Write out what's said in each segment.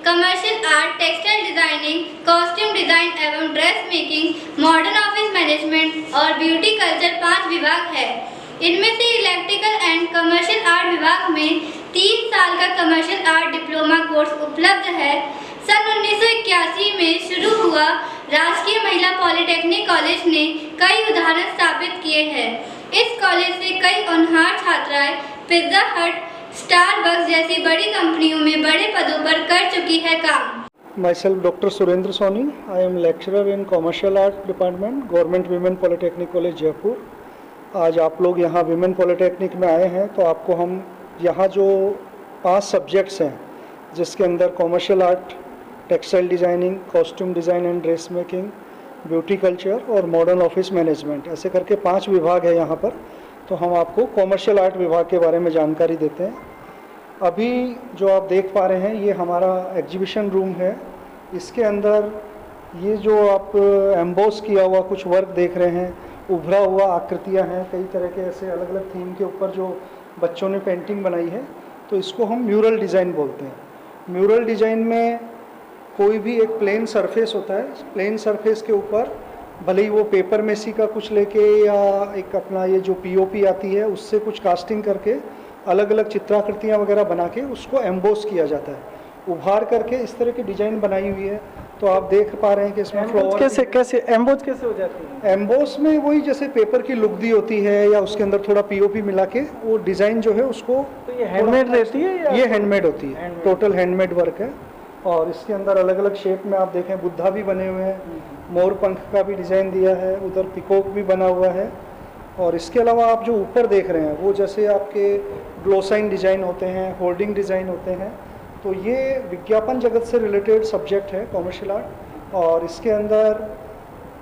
Commercial art, textile designing, costume design एवं dress making, modern office management और beauty culture 5 विभाग है। इनमें से इलेक्ट्रिकल एंड कमर्शियल आर्ट विभाग में 3 साल का कमर्शियल आर्ट डिप्लोमा कोर्स उपलब्ध है। सन 1981 में शुरू हुआ राजकीय महिला पॉलिटेक्निक कॉलेज ने कई उदाहरण स्थापित किए हैं। इस कॉलेज से कई होनहार छात्राएं पिज्जा हट, स्टारबक्स जैसी बड़ी कंपनियों में बड़े पदों पर कर चुकी है काम। Myself Dr. Surendra Soni. I am lecturer in Commercial Art Department, Government Women Polytechnic College, Jaipur. आज आप लोग यहाँ विमेन पॉलिटेक्निक में आए हैं तो आपको हम यहाँ जो 5 सब्जेक्ट्स हैं जिसके अंदर commercial art, textile designing, costume design and dress making, beauty culture और मॉडर्न ऑफिस मैनेजमेंट, ऐसे करके 5 विभाग है यहाँ पर। तो हम आपको कॉमर्शियल आर्ट विभाग के बारे में जानकारी देते हैं। अभी जो आप देख पा रहे हैं ये हमारा एग्जीबिशन रूम है। इसके अंदर ये जो आप एम्बोस किया हुआ कुछ वर्क देख रहे हैं, उभरा हुआ आकृतियां हैं, कई तरह के ऐसे अलग अलग थीम के ऊपर जो बच्चों ने पेंटिंग बनाई है, तो इसको हम म्यूरल डिज़ाइन बोलते हैं। म्यूरल डिज़ाइन में कोई भी एक प्लेन सरफेस होता है, प्लेन सरफेस के ऊपर भले ही वो पेपर मेसी का कुछ लेके या एक अपना ये जो पीओपी आती है उससे कुछ कास्टिंग करके अलग अलग चित्राकृतियाँ वगैरह बना के उसको एम्बोस किया जाता है, उभार करके इस तरह की डिज़ाइन बनाई हुई है। तो आप देख पा रहे हैं कि इसमें फ्लावर कैसे एम्बोस कैसे हो जाती है? एम्बोस में वही जैसे पेपर की लुक दी होती है या उसके अंदर थोड़ा पीओपी मिला के वो डिज़ाइन जो है उसको, तो ये हैंडमेड रहती है या? ये हैंडमेड होती है, टोटल हैंडमेड वर्क है। और इसके अंदर अलग अलग शेप में आप देखें बुद्धा भी बने हुए हैं, मोर पंख का भी डिज़ाइन दिया है, उधर पिकॉक भी बना हुआ है। और इसके अलावा आप जो ऊपर देख रहे हैं वो जैसे आपके ग्लोसाइन डिज़ाइन होते हैं, होर्डिंग डिज़ाइन होते हैं, तो ये विज्ञापन जगत से रिलेटेड सब्जेक्ट है कॉमर्शियल आर्ट। और इसके अंदर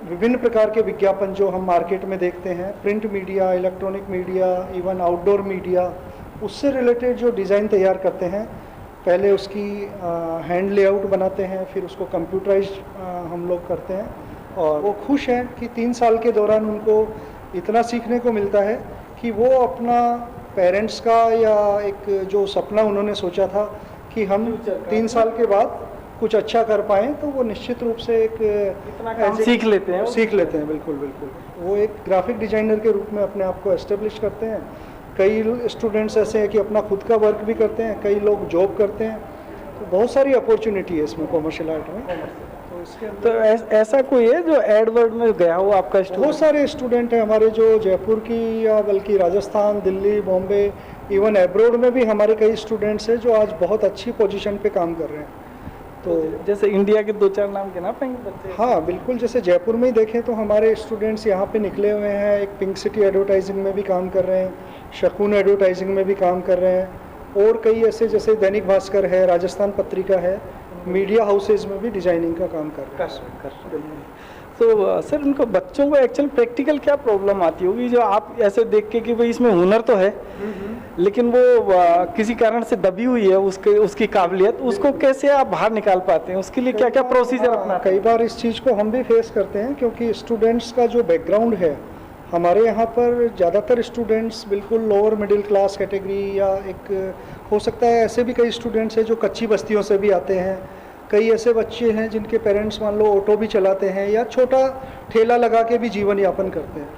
विभिन्न प्रकार के विज्ञापन जो हम मार्केट में देखते हैं, print media, electronic media, even outdoor media, उससे रिलेटेड जो डिज़ाइन तैयार करते हैं, पहले उसकी हैंड लेआउट बनाते हैं, फिर उसको कंप्यूटराइज हम लोग करते हैं। और वो खुश हैं कि 3 साल के दौरान उनको इतना सीखने को मिलता है कि वो अपना पेरेंट्स का या एक जो सपना उन्होंने सोचा था कि हम 3 साल के बाद कुछ अच्छा कर पाएँ, तो वो निश्चित रूप से एक सीख लेते हैं। बिल्कुल बिल्कुल। वो एक ग्राफिक डिज़ाइनर के रूप में अपने आप को एस्टेब्लिश करते हैं। कई स्टूडेंट्स ऐसे हैं कि अपना खुद का वर्क भी करते हैं, कई लोग जॉब करते हैं, तो बहुत सारी अपॉर्चुनिटी है इसमें कॉमर्शियल आर्ट में। तो इसके तो ऐसा कोई है जो एडवर्ड में गया हो आपका स्टूडेंट? बहुत सारे स्टूडेंट हैं हमारे जो जयपुर की या बल्कि राजस्थान, दिल्ली, बॉम्बे, इवन एब्रोड में भी हमारे कई स्टूडेंट्स हैं जो आज बहुत अच्छी पोजीशन पे काम कर रहे हैं। तो जैसे इंडिया के 2-4 नाम गिना पाएंगे बच्चे? हाँ बिल्कुल, जैसे जयपुर में ही देखें तो हमारे स्टूडेंट्स यहाँ पे निकले हुए हैं। एक पिंक सिटी एडवर्टाइजिंग में भी काम कर रहे हैं, शकुन एडवर्टाइजिंग में भी काम कर रहे हैं, और कई ऐसे जैसे दैनिक भास्कर है, राजस्थान पत्रिका है, मीडिया हाउसेज में भी डिजाइनिंग का काम कर रहे हैं। तो सर उनको बच्चों को एक्चुअल प्रैक्टिकल क्या प्रॉब्लम आती होगी जो आप ऐसे देख के कि भाई इसमें हुनर तो है लेकिन वो किसी कारण से दबी हुई है उसकी काबिलियत, उसको कैसे आप बाहर निकाल पाते हैं? उसके लिए क्या क्या प्रोसीजर अपना? कई बार इस चीज़ को हम भी फेस करते हैं क्योंकि स्टूडेंट्स का जो बैकग्राउंड है, हमारे यहाँ पर ज़्यादातर स्टूडेंट्स बिल्कुल लोअर मिडिल क्लास कैटेगरी या एक हो सकता है ऐसे भी कई स्टूडेंट्स हैं जो कच्ची बस्तियों से भी आते हैं। कई ऐसे बच्चे हैं जिनके पेरेंट्स मान लो ऑटो भी चलाते हैं या छोटा ठेला लगा के भी जीवन यापन करते हैं,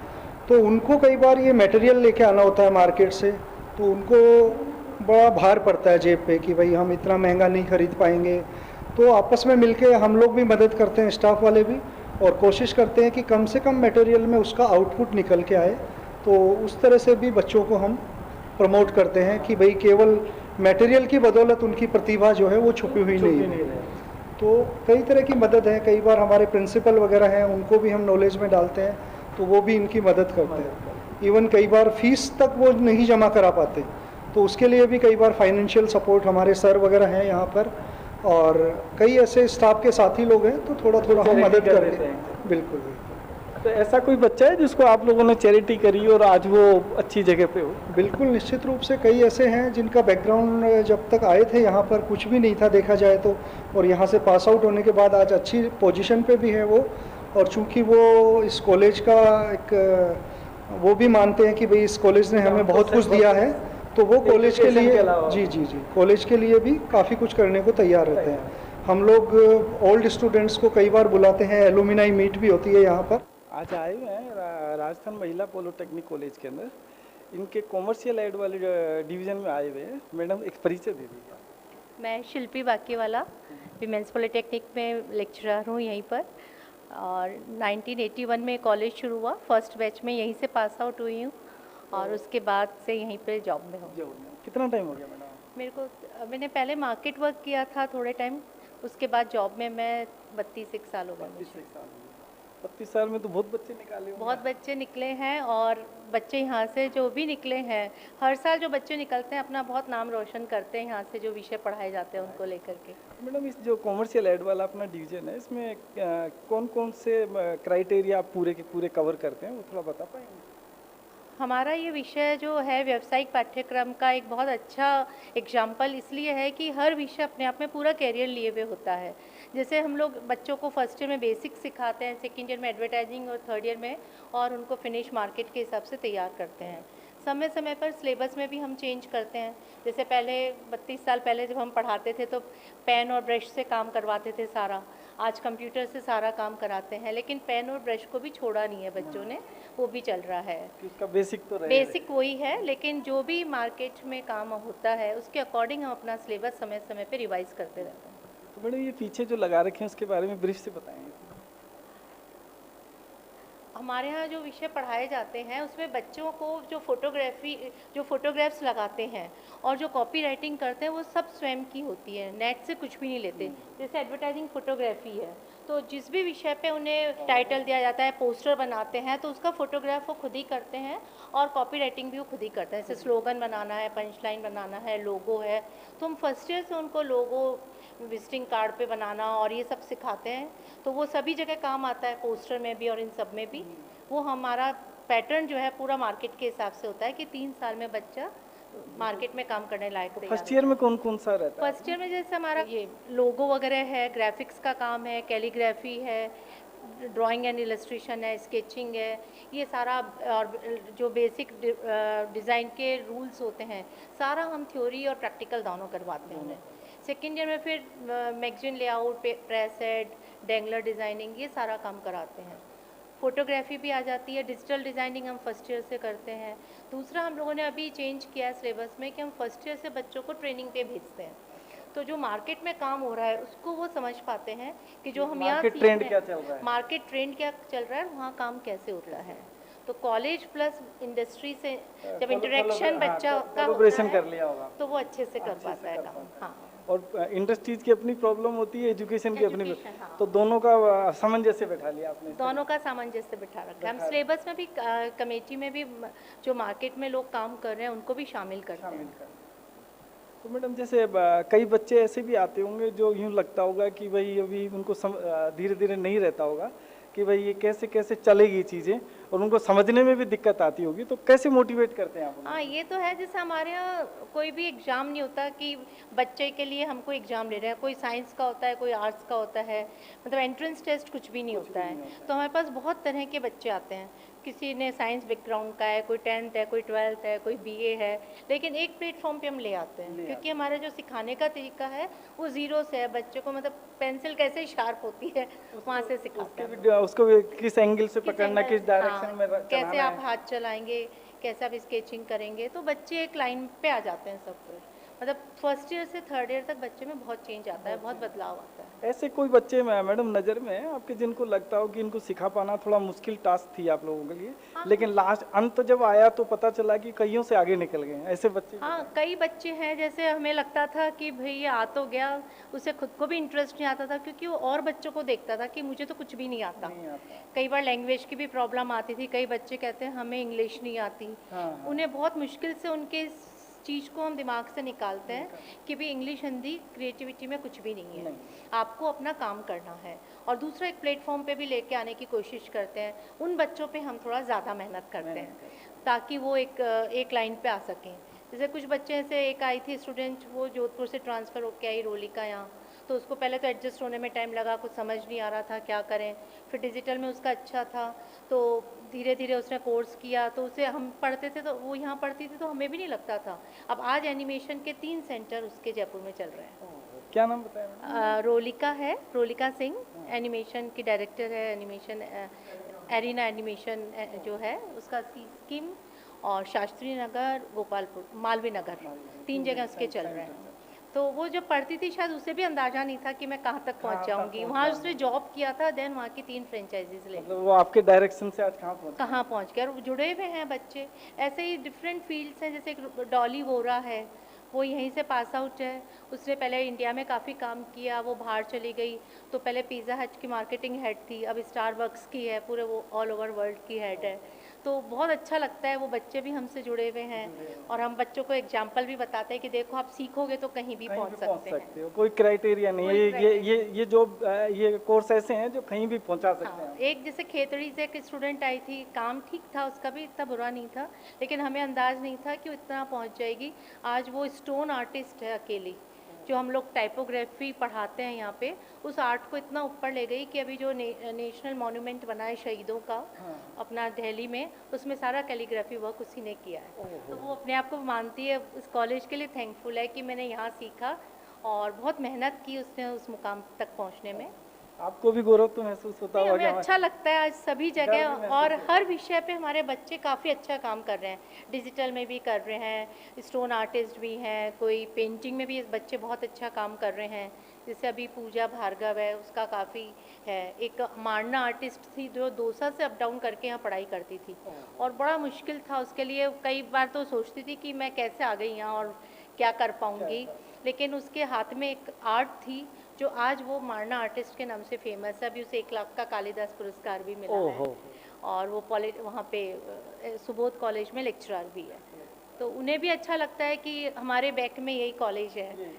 तो उनको कई बार ये मटेरियल लेके आना होता है मार्केट से, तो उनको बड़ा भार पड़ता है जेब पे कि भाई हम इतना महंगा नहीं खरीद पाएंगे। तो आपस में मिलके हम लोग भी मदद करते हैं, स्टाफ वाले भी, और कोशिश करते हैं कि कम से कम मटेरियल में उसका आउटपुट निकल के आए। तो उस तरह से भी बच्चों को हम प्रमोट करते हैं कि भाई केवल मटेरियल की बदौलत उनकी प्रतिभा जो है वो छुपी हुई नहीं है। तो कई तरह की मदद है। कई बार हमारे प्रिंसिपल वगैरह हैं, उनको भी हम नॉलेज में डालते हैं, तो वो भी इनकी मदद करते हैं। इवन कई बार फीस तक वो नहीं जमा करा पाते, तो उसके लिए भी कई बार फाइनेंशियल सपोर्ट हमारे सर वगैरह हैं यहाँ पर, और कई ऐसे स्टाफ के साथी लोग हैं, तो थोड़ा थोड़ा हम मदद करते हैं। बिल्कुल बिल्कुल। तो ऐसा कोई बच्चा है जिसको आप लोगों ने चैरिटी करी और आज वो अच्छी जगह पे हो? बिल्कुल, निश्चित रूप से कई ऐसे हैं जिनका बैकग्राउंड जब तक आए थे यहाँ पर कुछ भी नहीं था देखा जाए तो, और यहाँ से पास आउट होने के बाद आज अच्छी पोजीशन पे भी है वो। और चूंकि वो इस कॉलेज का एक वो भी मानते हैं कि भाई इस कॉलेज ने हमें बहुत कुछ दिया है, तो वो कॉलेज के लिए जी कॉलेज के लिए भी काफ़ी कुछ करने को तैयार रहते हैं। हम लोग ओल्ड स्टूडेंट्स को कई बार बुलाते हैं, एलुमिनाई मीट भी होती है यहाँ पर। आज आए हुए हैं राजस्थान महिला पॉलिटेक्निक कॉलेज के अंदर, इनके कॉमर्शियल एड वाले डिवीज़न में आए हुए हैं। मैडम एक परिचय दे दीजिए। मैं शिल्पी बाकीवाला विमेंस पॉलिटेक्निक में लेक्चरर हूँ यहीं पर, और 1981 में कॉलेज शुरू हुआ, फर्स्ट बैच में यहीं से पास आउट हुई हूँ और उसके बाद से यहीं पे जॉब में हूँ। कितना टाइम हो गया मैडम? मैंने पहले मार्केट वर्क किया था थोड़े टाइम, उसके बाद जॉब में मैं 32 साल हो गए मुझे। 32 साल में तो बहुत बच्चे निकाले होंगे। बहुत बच्चे निकले हैं, और बच्चे यहाँ से जो भी निकले हैं, हर साल जो बच्चे निकलते हैं अपना बहुत नाम रोशन करते हैं यहाँ से, जो विषय पढ़ाए जाते हैं उनको लेकर के। मैडम इस जो कॉमर्शियल एड वाला अपना डिवीजन है, इसमें कौन कौन से क्राइटेरिया आप पूरे के पूरे कवर करते हैं, वो थोड़ा बता पाएंगे? हमारा ये विषय जो है व्यावसायिक पाठ्यक्रम का एक बहुत अच्छा एग्जाम्पल इसलिए है कि हर विषय अपने आप में पूरा कैरियर लिए हुए होता है। जैसे हम लोग बच्चों को फर्स्ट ईयर में बेसिक सिखाते हैं, सेकेंड ईयर में एडवर्टाइजिंग और थर्ड ईयर में और उनको फिनिश मार्केट के हिसाब से तैयार करते हैं। समय समय पर सिलेबस में भी हम चेंज करते हैं। जैसे पहले 32 साल पहले जब हम पढ़ाते थे तो पेन और ब्रश से काम करवाते थे सारा, आज कंप्यूटर से सारा काम कराते हैं, लेकिन पेन और ब्रश को भी छोड़ा नहीं है बच्चों ने, वो भी चल रहा है। उसका बेसिक तो बेसिक वही है, लेकिन जो भी मार्केट में काम होता है उसके अकॉर्डिंग हम अपना सिलेबस समय समय पे रिवाइज करते रहते हैं। तो मैडम ये पीछे जो लगा रखे हैं उसके बारे में ब्रीफ से बताएंगे? हमारे यहाँ जो विषय पढ़ाए जाते हैं उसमें बच्चों को जो फोटोग्राफ्स लगाते हैं और जो कॉपी राइटिंग करते हैं वो सब स्वयं की होती है, नेट से कुछ भी नहीं लेते। जैसे एडवर्टाइजिंग फोटोग्राफी है, तो जिस भी विषय पे उन्हें टाइटल दिया जाता है, पोस्टर बनाते हैं, तो उसका फोटोग्राफ वो खुद ही करते हैं और कॉपी राइटिंग भी वो खुद ही करते हैं। जैसे स्लोगन बनाना है, पंच लाइन बनाना है, लोगो है, तो हम फर्स्ट ईयर से उनको लोगो विजिटिंग कार्ड पे बनाना और ये सब सिखाते हैं, तो वो सभी जगह काम आता है, पोस्टर में भी और इन सब में भी। वो हमारा पैटर्न जो है पूरा मार्केट के हिसाब से होता है कि 3 साल में बच्चा मार्केट में काम करने लायक तैयार है। फर्स्ट ईयर में कौन कौन सा रहता है? फर्स्ट ईयर में जैसे हमारा ये लोगो वगैरह है, ग्राफिक्स का काम है, कैलीग्राफी है, ड्राइंग एंड इलस्ट्रेशन है, स्केचिंग है, ये सारा, और जो बेसिक डिज़ाइन के रूल्स होते हैं सारा हम थ्योरी और प्रैक्टिकल दोनों करवाते हैं उन्हें। सेकेंड ईयर में फिर magazine layout, press ad, dangler designing, ये सारा काम कराते हैं। फोटोग्राफी भी आ जाती है, डिजिटल डिज़ाइनिंग हम फर्स्ट ईयर से करते हैं। दूसरा हम लोगों ने अभी चेंज किया है सिलेबस में कि हम फर्स्ट ईयर से बच्चों को ट्रेनिंग पे भेजते हैं, तो जो मार्केट में काम हो रहा है उसको वो समझ पाते हैं कि जो हम यहाँ ट्रेंड क्या चल रहा है, मार्केट ट्रेंड क्या चल रहा है, वहाँ काम कैसे होता है। तो कॉलेज प्लस इंडस्ट्री से जब इंटरेक्शन बच्चा का होता है कर लिया होगा तो वो अच्छे से कर पाता है काम। हाँ, और इंडस्ट्रीज की अपनी प्रॉब्लम होती है, एजुकेशन की अपनी, हाँ। तो दोनों का सामंजस्य बैठा लिया आपने? दोनों का सामंजस्य बिठा रखा है। हम सिलेबस में भी, कमेटी में भी जो मार्केट में लोग काम कर रहे हैं उनको भी शामिल करते हैं। तो मैडम जैसे कई बच्चे ऐसे भी आते होंगे जो यूँ लगता होगा कि भाई अभी उनको धीरे धीरे नहीं रहता होगा कि भाई ये कैसे कैसे चलेगी चीज़ें, और उनको समझने में भी दिक्कत आती होगी, तो कैसे मोटिवेट करते हैं आप? हाँ, ये तो है। जैसे हमारे यहाँ कोई भी एग्ज़ाम नहीं होता कि बच्चे के लिए हम कोई एग्ज़ाम ले रहे हैं, कोई साइंस का होता है, कोई आर्ट्स का होता है, मतलब एंट्रेंस टेस्ट कुछ भी नहीं होता है। तो हमारे पास बहुत तरह के बच्चे आते हैं, किसी ने साइंस बैकग्राउंड का है, कोई 10th है, कोई 12th है, कोई BA है, लेकिन एक प्लेटफॉर्म पे हम ले आते हैं क्योंकि हमारा जो सिखाने का तरीका है वो ज़ीरो से है। बच्चे को मतलब पेंसिल कैसे शार्प होती है वहाँ से सिखाते हैं, उसको किस एंगल से पकड़ना, किस डायरेक्शन में कैसे आप हाथ चलाएंगे, कैसे आप स्केचिंग करेंगे, तो बच्चे एक लाइन पे आ जाते हैं सब कुछ। मतलब फर्स्ट ईयर से थर्ड ईयर तक बच्चे में बहुत चेंज आता है, बहुत बदलाव आता है। ऐसे कोई बच्चे में मैडम नज़र में है आपके जिनको लगता हो कि इनको सिखा पाना थोड़ा मुश्किल टास्क थी आप लोगों के लिए, लेकिन लास्ट अंत जब आया तो पता चला कि कईयों से आगे निकल गए, ऐसे बच्चे? हाँ, कई बच्चे हैं, जैसे हमें लगता था कि भाई ये आ तो गया, उसे खुद को भी इंटरेस्ट नहीं आता था क्योंकि वो और बच्चों को देखता था कि मुझे तो कुछ भी नहीं आता। कई बार लैंग्वेज की भी प्रॉब्लम आती थी, कई बच्चे कहते हैं हमें इंग्लिश नहीं आती। उन्हें बहुत मुश्किल से उनके चीज़ को हम दिमाग से निकालते हैं कि भाई इंग्लिश, हिंदी, क्रिएटिविटी में कुछ भी नहीं है, आपको अपना काम करना है। और दूसरा एक प्लेटफॉर्म पे भी लेके आने की कोशिश करते हैं, उन बच्चों पे हम थोड़ा ज़्यादा मेहनत करते हैं ताकि वो एक लाइन पे आ सकें। जैसे कुछ बच्चे ऐसे, एक आई थी स्टूडेंट, वो जोधपुर से ट्रांसफ़र होकर आई रोलिका यहाँ, तो उसको पहले तो एडजस्ट होने में टाइम लगा, कुछ समझ नहीं आ रहा था क्या करें। फिर डिजिटल में उसका अच्छा था तो धीरे धीरे उसने कोर्स किया, तो उसे हम पढ़ते थे तो वो यहाँ पढ़ती थी तो हमें भी नहीं लगता था। अब आज एनिमेशन के 3 सेंटर उसके जयपुर में चल रहे हैं। क्या नाम बताया? रोलिका है, रोलिका सिंह, एनिमेशन की डायरेक्टर है, एनिमेशन एरिना एनिमेशन जो है उसका स्कीम, और शास्त्री नगर, गोपालपुर, मालवीय नगर, 3 जगह उसके चल रहे हैं। तो वो जब पढ़ती थी शायद उसे भी अंदाजा नहीं था कि मैं कहाँ तक पहुँच जाऊँगी। वहाँ उसने जॉब किया था, देन वहाँ की 3 फ्रेंचाइजीज ले, मतलब वो आपके डायरेक्शन से आज कहाँ पहुँच गए, और जुड़े हुए हैं बच्चे। ऐसे ही डिफरेंट फील्ड्स हैं, जैसे एक डॉली वोरा है, वो यहीं से पास आउट है। उसने पहले इंडिया में काफ़ी काम किया, वो बाहर चली गई, तो पहले पिज़्ज़ा हट की मार्केटिंग हेड थी, अब स्टारबक्स की है, पूरे वो ऑल ओवर वर्ल्ड की हेड है। तो बहुत अच्छा लगता है, वो बच्चे भी हमसे जुड़े हुए हैं, और हम बच्चों को एग्जाम्पल भी बताते हैं कि देखो आप सीखोगे तो कहीं भी पहुंच सकते हो। कोई क्राइटेरिया नहीं है, ये जो ये कोर्स ऐसे हैं जो कहीं भी पहुंचा सकते हैं। एक जैसे खेतड़ी से एक स्टूडेंट आई थी, काम ठीक था उसका भी, इतना बुरा नहीं था, लेकिन हमें अंदाज नहीं था कि वो इतना पहुंच जाएगी। आज वो स्टोन आर्टिस्ट है अकेली, जो हम लोग टाइपोग्राफी पढ़ाते हैं यहाँ पे, उस आर्ट को इतना ऊपर ले गई कि अभी जो नेशनल मॉन्यूमेंट बना है शहीदों का अपना दिल्ली में, उसमें सारा कैलीग्राफी वर्क उसी ने किया है। तो वो अपने आप को मानती है, उस कॉलेज के लिए थैंकफुल है कि मैंने यहाँ सीखा, और बहुत मेहनत की उसने उस मुकाम तक पहुँचने में। आपको भी गौरव तो महसूस होता होगा? हमें अच्छा लगता है आज सभी जगह, और हर विषय पे हमारे बच्चे काफ़ी अच्छा काम कर रहे हैं। डिजिटल में भी कर रहे हैं, स्टोन आर्टिस्ट भी हैं, कोई पेंटिंग में भी बच्चे बहुत अच्छा काम कर रहे हैं। जैसे अभी पूजा भार्गव है, उसका काफ़ी है। एक मारना आर्टिस्ट थी जो दौसा से अप डाउन करके यहाँ पढ़ाई करती थी, और बड़ा मुश्किल था उसके लिए। कई बार तो सोचती थी कि मैं कैसे आ गई यहाँ और क्या कर पाऊँगी, लेकिन उसके हाथ में एक आर्ट थी जो आज वो मारना आर्टिस्ट के नाम से फेमस है। अभी उसे 1 लाख का कालिदास पुरस्कार भी मिला है, और वो वहाँ पे सुबोध कॉलेज में लेक्चरर भी है। तो उन्हें भी अच्छा लगता है कि हमारे बैक में यही कॉलेज है।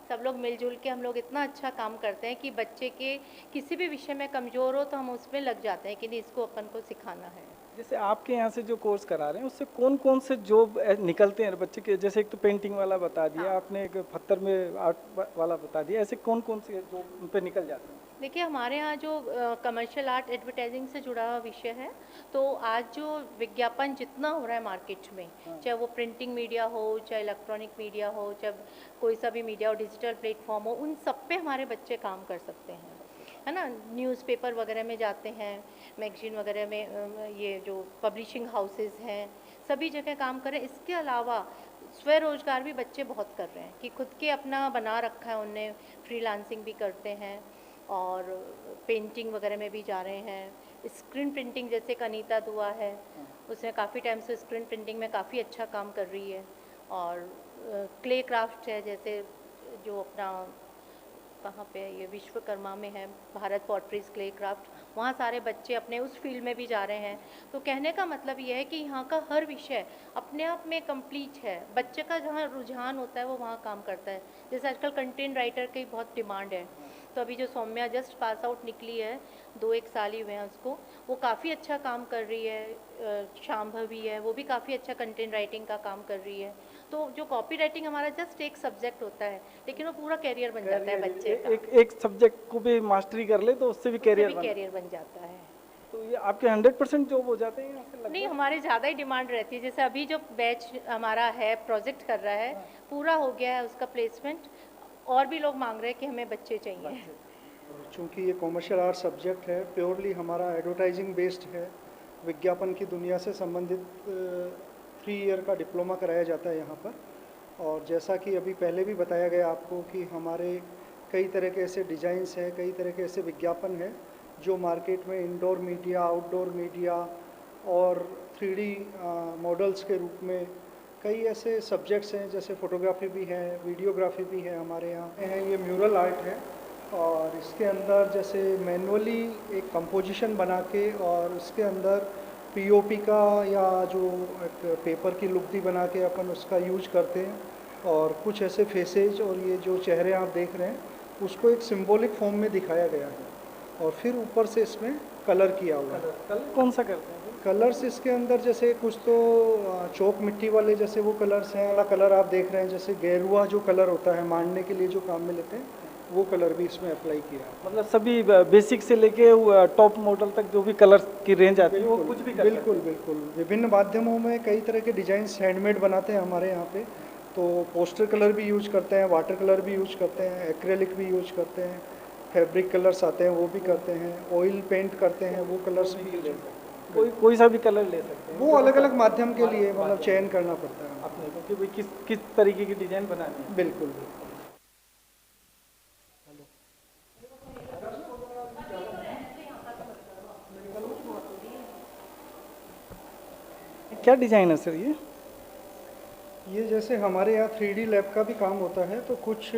सब लोग मिलजुल के हम लोग इतना अच्छा काम करते हैं कि बच्चे के किसी भी विषय में कमज़ोर हो तो हम उसमें लग जाते हैं कि नहीं, इसको अपन को सिखाना है। जैसे आपके यहाँ से जो कोर्स करा रहे हैं उससे कौन कौन से जॉब निकलते हैं बच्चे के? जैसे एक तो पेंटिंग वाला बता दिया आपने, एक पत्थर में आर्ट वाला बता दिया, ऐसे कौन कौन से जॉब उन पे निकल जाते हैं? देखिए, हमारे यहाँ जो कमर्शियल आर्ट एडवर्टाइजिंग से जुड़ा हुआ विषय है, तो आज जो विज्ञापन जितना हो रहा है मार्केट में, चाहे वो प्रिंटिंग मीडिया हो, चाहे इलेक्ट्रॉनिक मीडिया हो, चाहे कोई सा भी मीडिया हो, डिजिटल प्लेटफॉर्म हो, उन सब पे हमारे बच्चे काम कर सकते हैं, है ना। न्यूज़पेपर वगैरह में जाते हैं, मैगजीन वगैरह में, ये जो पब्लिशिंग हाउसेस हैं, सभी जगह काम करें। इसके अलावा स्वरोजगार भी बच्चे बहुत कर रहे हैं कि खुद के अपना बना रखा है उनने, फ्रीलांसिंग भी करते हैं, और पेंटिंग वगैरह में भी जा रहे हैं। स्क्रीन प्रिंटिंग जैसे अनीता दुआ है, उसने काफ़ी टाइम से स्क्रीन प्रिंटिंग में काफ़ी अच्छा काम कर रही है। और क्ले क्राफ्ट है, जैसे जो अपना कहाँ पे है, ये विश्वकर्मा में है, भारत पॉटरीज क्ले क्राफ्ट, वहाँ सारे बच्चे अपने उस फील्ड में भी जा रहे हैं। तो कहने का मतलब ये है कि यहाँ का हर विषय अपने आप में कंप्लीट है। बच्चे का जहाँ रुझान होता है वो वहाँ काम करता है। जैसे आजकल कंटेंट राइटर की बहुत डिमांड है, तो अभी जो सौम्या जस्ट पास आउट निकली है, 2-1 साल ही हुए हैं उसको, वो काफ़ी अच्छा काम कर रही है। शांभवी है, वो भी काफ़ी अच्छा कंटेंट राइटिंग का काम कर रही है। तो जो कॉपी राइटिंग हमारा जस्ट एक सब्जेक्ट होता है, लेकिन वो पूरा कैरियर बन जाता है बच्चे का। एक सब्जेक्ट को भी मास्टरी कर ले तो उससे भी कैरियर बन जाता है। तो ये आपके 100% जॉब हो जाते हैं? नहीं, हमारे ज़्यादा ही डिमांड रहती है। जैसे अभी जो बैच हमारा है, प्रोजेक्ट कर रहा है, पूरा हो गया है उसका प्लेसमेंट, और भी लोग मांग रहे हैं कि हमें बच्चे चाहिए। चूँकि ये कॉमर्शियल आर्ट सब्जेक्ट है, प्योरली हमारा एडवर्टाइजिंग बेस्ड है, विज्ञापन की दुनिया से संबंधित 3 ईयर का डिप्लोमा कराया जाता है यहाँ पर। और जैसा कि अभी पहले भी बताया गया आपको कि हमारे कई तरह के ऐसे डिज़ाइंस हैं, कई तरह के ऐसे विज्ञापन हैं जो मार्केट में इंडोर मीडिया, आउटडोर मीडिया और 3D मॉडल्स के रूप में कई ऐसे सब्जेक्ट्स हैं, जैसे फ़ोटोग्राफी भी है, वीडियोग्राफी भी है हमारे यहाँ है। ये म्यूरल आर्ट है, और इसके अंदर जैसे मैनुअली एक कंपोजिशन बना के और उसके अंदर पीओपी का या जो एक पेपर की लुक दी बना के अपन उसका यूज करते हैं, और कुछ ऐसे फेसेज और ये जो चेहरे आप देख रहे हैं उसको एक सिंबॉलिक फॉर्म में दिखाया गया है, और फिर ऊपर से इसमें कलर किया हुआ है। कलर कौन सा करते हैं? कलर्स इसके अंदर जैसे कुछ तो चौक मिट्टी वाले जैसे वो कलर्स हैं, वाला कलर आप देख रहे हैं, जैसे गेरुआ जो कलर होता है मांडने के लिए जो काम में लेते हैं, वो कलर भी इसमें अप्लाई किया है। मतलब सभी बेसिक से लेके टॉप मॉडल तक जो भी कलर की रेंज आती है वो कुछ भी बिल्कुल बिल्कुल। विभिन्न माध्यमों में कई तरह के डिजाइन हैंडमेड बनाते हैं हमारे यहाँ पे, तो पोस्टर कलर भी यूज करते हैं, वाटर कलर भी यूज करते हैं, एक्रेलिक भी यूज करते हैं, फैब्रिक कलर्स आते हैं वो भी करते हैं, ऑयल पेंट करते हैं वो कलर्स भी यूज करते हैं। कोई सा भी कलर ले सकते हैं, वो अलग अलग माध्यम के लिए मतलब चयन करना पड़ता है अपने को कि भाई किस तरीके की डिजाइन बनानी है। बिल्कुल बिल्कुल। क्या डिजाइन है सर ये जैसे हमारे यहाँ 3D लैब का भी काम होता है, तो कुछ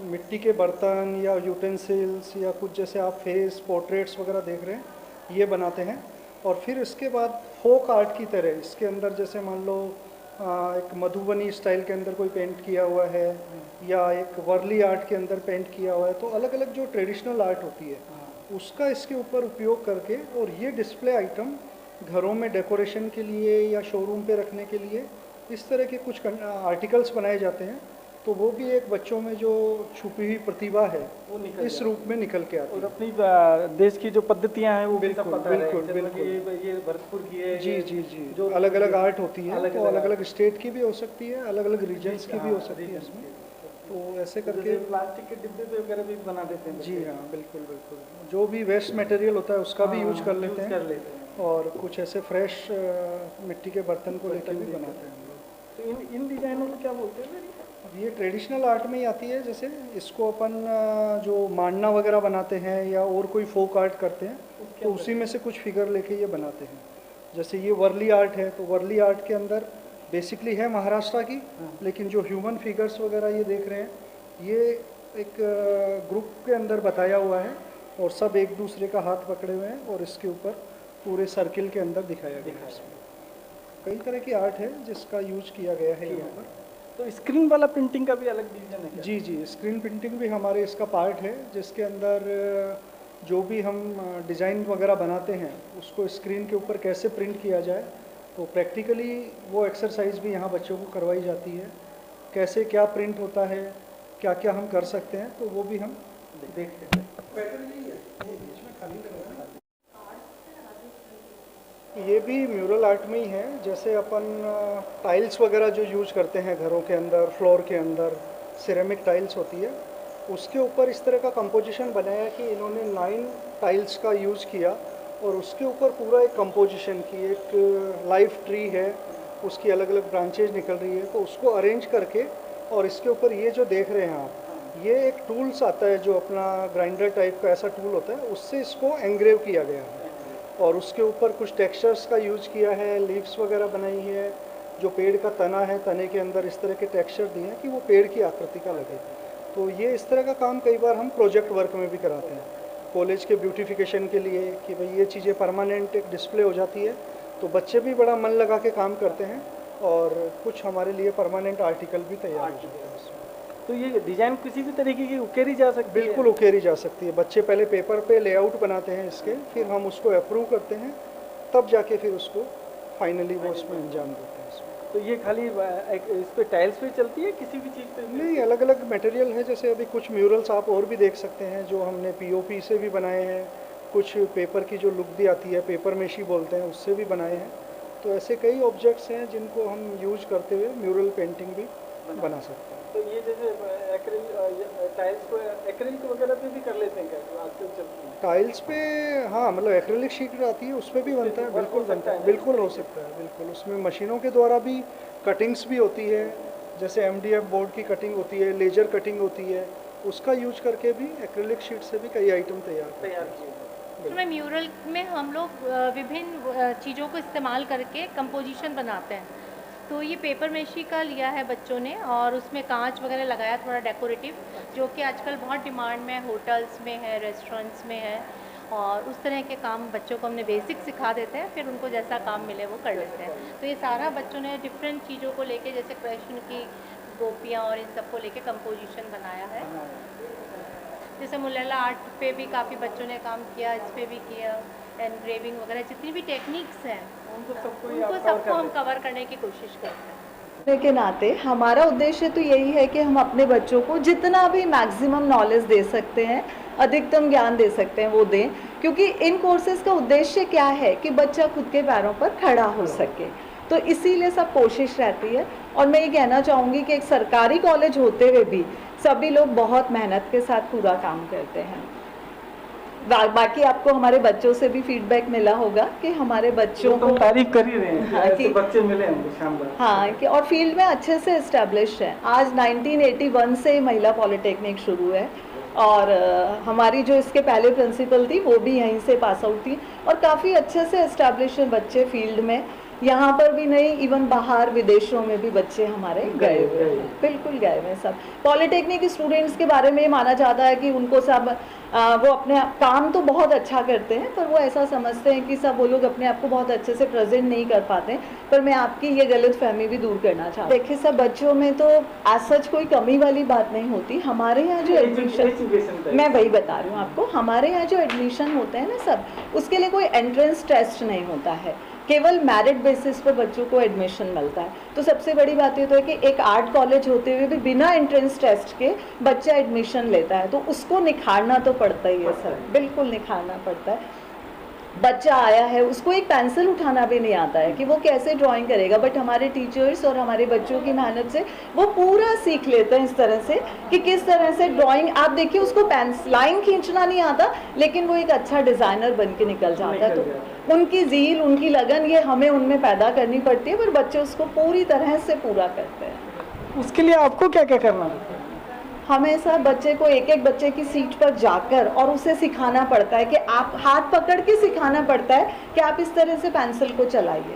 मिट्टी के बर्तन या यूटेंसिल्स या कुछ जैसे आप फेस पोर्ट्रेट्स वगैरह देख रहे हैं ये बनाते हैं। और फिर इसके बाद फोक आर्ट की तरह इसके अंदर जैसे मान लो एक मधुबनी स्टाइल के अंदर कोई पेंट किया हुआ है या एक वर्ली आर्ट के अंदर पेंट किया हुआ है, तो अलग अलग जो ट्रेडिशनल आर्ट होती है उसका इसके ऊपर उपयोग करके और ये डिस्प्ले आइटम घरों में डेकोरेशन के लिए या शोरूम पे रखने के लिए इस तरह के कुछ आर्टिकल्स बनाए जाते हैं। तो वो भी एक बच्चों में जो छुपी हुई प्रतिभा है वो इस रूप में निकल के आती है। और अपनी देश की जो पद्धतियां हैं वो बिल्कुल बिल्कुल बिल्कुल ये भरतपुर की है, जी जी जी, जो अलग अलग आर्ट होती है तो अलग अलग स्टेट की भी हो सकती है, अलग अलग रीजन्स की भी हो सकती है इसमें। तो ऐसे करके प्लास्टिक के डिब्बे पे वगैरह भी बना देते हैं। जी हाँ बिल्कुल बिल्कुल, जो भी वेस्ट मटेरियल होता है उसका भी यूज कर लेते हैं और कुछ ऐसे फ्रेश मिट्टी के बर्तन को लेकर भी बनाते हैं हम लोग। तो इन डिजाइनों को क्या बोलते हैं? अब ये ट्रेडिशनल आर्ट में ही आती है, जैसे इसको अपन जो मांडना वगैरह बनाते हैं या और कोई फोक आर्ट करते हैं तो उसी में से कुछ फिगर लेके ये बनाते हैं। जैसे ये वर्ली आर्ट है तो वर्ली आर्ट के अंदर बेसिकली है महाराष्ट्र की, लेकिन जो ह्यूमन फिगर्स वगैरह ये देख रहे हैं ये एक ग्रुप के अंदर बताया हुआ है और सब एक दूसरे का हाथ पकड़े हुए हैं और इसके ऊपर पूरे सर्किल के अंदर दिखाया गया है। इसमें कई तरह की आर्ट है जिसका यूज किया गया है यहाँ पर। तो स्क्रीन वाला प्रिंटिंग का भी अलग डिवीजन है क्या? जी जी, स्क्रीन प्रिंटिंग भी हमारे इसका पार्ट है, जिसके अंदर जो भी हम डिज़ाइन वगैरह बनाते हैं उसको स्क्रीन के ऊपर कैसे प्रिंट किया जाए, तो प्रैक्टिकली वो एक्सरसाइज भी यहाँ बच्चों को करवाई जाती है। कैसे क्या प्रिंट होता है, क्या क्या हम कर सकते हैं, तो वो भी हम देखते हैं। ये भी म्यूरल आर्ट में ही है। जैसे अपन टाइल्स वगैरह जो यूज करते हैं घरों के अंदर, फ्लोर के अंदर सिरेमिक टाइल्स होती है, उसके ऊपर इस तरह का कंपोजिशन बनाया कि इन्होंने 9 टाइल्स का यूज़ किया और उसके ऊपर पूरा एक कंपोजिशन की एक लाइफ ट्री है, उसकी अलग अलग ब्रांचेज निकल रही है, तो उसको अरेंज करके और इसके ऊपर ये जो देख रहे हैं आप, ये एक टूल्स आता है जो अपना ग्राइंडर टाइप का ऐसा टूल होता है, उससे इसको एंग्रेव किया गया है और उसके ऊपर कुछ टेक्सचर्स का यूज किया है, लीव्स वगैरह बनाई है, जो पेड़ का तना है तने के अंदर इस तरह के टेक्सचर दिए हैं कि वो पेड़ की आकृति का लगे। तो ये इस तरह का काम कई बार हम प्रोजेक्ट वर्क में भी कराते हैं कॉलेज के ब्यूटिफिकेशन के लिए कि भाई ये चीज़ें परमानेंट एक डिस्प्ले हो जाती है, तो बच्चे भी बड़ा मन लगा के काम करते हैं और कुछ हमारे लिए परमानेंट आर्टिकल भी तैयार हो जाते हैं। तो ये डिज़ाइन किसी भी तरीके की उकेरी जा सकती है? बिल्कुल उकेरी जा सकती है। बच्चे पहले पेपर पे लेआउट बनाते हैं इसके, फिर हम उसको अप्रूव करते हैं, तब जाके फिर उसको फाइनली वो उसमें अंजाम देते हैं। तो ये खाली इस पे टाइल्स पे चलती है, किसी भी चीज़ पे नहीं, अलग अलग मटेरियल है। जैसे अभी कुछ म्यूरल्स आप और भी देख सकते हैं जो हमने पीओपी से भी बनाए हैं, कुछ पेपर की जो लुक भी आती है पेपर मेशी बोलते हैं उससे भी बनाए हैं। तो ऐसे कई ऑब्जेक्ट्स हैं जिनको हम यूज करते हुए म्यूरल पेंटिंग भी बना सकते हैं। तो ये जैसे टाइल्स को एक्रिलिक वगैरह पे भी कर लेते हैं क्या आजकल चलती है? टाइल्स पे हाँ, मतलब एक्रिलिक शीट आती है उस पर भी बनता है, बिल्कुल बनता है, बिल्कुल हो सकता है, बिल्कुल। उसमें मशीनों के द्वारा भी कटिंग्स भी होती है, जैसे MDF बोर्ड की कटिंग होती है, लेजर कटिंग होती है, उसका यूज करके भी एक्रिलिक शीट से भी कई आइटम तैयार किए। इसमें म्यूरल में हम लोग विभिन्न चीज़ों को इस्तेमाल करके कंपोजिशन बनाते हैं। तो ये पेपर मेशी का लिया है बच्चों ने और उसमें कांच वगैरह लगाया, थोड़ा डेकोरेटिव, जो कि आजकल बहुत डिमांड में होटल्स में है, रेस्टोरेंट्स में है। और उस तरह के काम बच्चों को हमने बेसिक सिखा देते हैं, फिर उनको जैसा काम मिले वो कर लेते हैं। तो ये सारा बच्चों ने डिफरेंट चीज़ों को लेके, जैसे कृष्ण की गोपियाँ और इन सब को लेके कंपोजिशन बनाया है। जैसे मुल्ला आर्ट पे भी काफ़ी बच्चों ने काम किया, इस पे भी किया, एनग्रेविंग वगैरह जितनी भी टेक्निक्स हैं उनको सबको हम कवर करने की कोशिश करते हैं। के नाते हमारा उद्देश्य तो यही है कि हम अपने बच्चों को जितना भी मैक्सिमम नॉलेज दे सकते हैं, अधिकतम ज्ञान दे सकते हैं वो दें, क्योंकि इन कोर्सेज का उद्देश्य क्या है कि बच्चा खुद के पैरों पर खड़ा हो सके। तो इसीलिए सब कोशिश रहती है। और मैं ये कहना चाहूँगी कि एक सरकारी कॉलेज होते हुए भी सभी लोग बहुत मेहनत के साथ पूरा काम करते हैं। बाकी आपको हमारे बच्चों से भी फीडबैक मिला होगा कि हमारे बच्चों को तारीफ कर ही रहे हैं हाँ, ऐसे कि बच्चे मिले हमको शानदार। हाँ कि और फील्ड में अच्छे से इस्टेब्लिश है। आज 1981 से महिला पॉलिटेक्निक शुरू है और हमारी जो इसके पहले प्रिंसिपल थी वो भी यहीं से पास आउट थी और काफ़ी अच्छे से इस्टेब्लिश हैं बच्चे फील्ड में। यहाँ पर भी नहीं, इवन बाहर विदेशों में भी बच्चे हमारे गए हुए हैं, बिल्कुल गए हुए हैं सब। पॉलिटेक्निक स्टूडेंट्स के बारे में ये माना जाता है कि उनको सब वो अपने काम तो बहुत अच्छा करते हैं पर वो ऐसा समझते हैं कि सब वो लोग अपने आप को बहुत अच्छे से प्रेजेंट नहीं कर पाते। पर मैं आपकी ये गलत फहमी भी दूर करना चाहती हूँ। देखिए सब बच्चों में तो एज सच कोई कमी वाली बात नहीं होती। हमारे यहाँ जो एडमिशन, मैं वही बता रही हूँ आपको, हमारे यहाँ जो एडमिशन होते हैं ना सब, उसके लिए कोई एंट्रेंस टेस्ट नहीं होता है, केवल मेरिट बेसिस पर बच्चों को एडमिशन मिलता है। तो सबसे बड़ी बात ये तो है कि एक आर्ट कॉलेज होते हुए भी बिना एंट्रेंस टेस्ट के बच्चा एडमिशन लेता है, तो उसको निखारना तो पड़ता ही है सर, बिल्कुल निखारना पड़ता है। बच्चा आया है, उसको एक पेंसिल उठाना भी नहीं आता है कि वो कैसे ड्राइंग करेगा, बट हमारे टीचर्स और हमारे बच्चों की मेहनत से वो पूरा सीख लेते हैं इस तरह से कि किस तरह से ड्राइंग। आप देखिए उसको लाइन खींचना नहीं आता लेकिन वो एक अच्छा डिज़ाइनर बन के निकल जाता है। तो उनकी ज़ील, उनकी लगन, ये हमें उनमें पैदा करनी पड़ती है, पर बच्चे उसको पूरी तरह से पूरा करते हैं। उसके लिए आपको क्या क्या करना है? हमेशा बच्चे को एक एक बच्चे की सीट पर जाकर और उसे सिखाना पड़ता है कि आप हाथ पकड़ के सिखाना पड़ता है कि आप इस तरह से पेंसिल को चलाइए,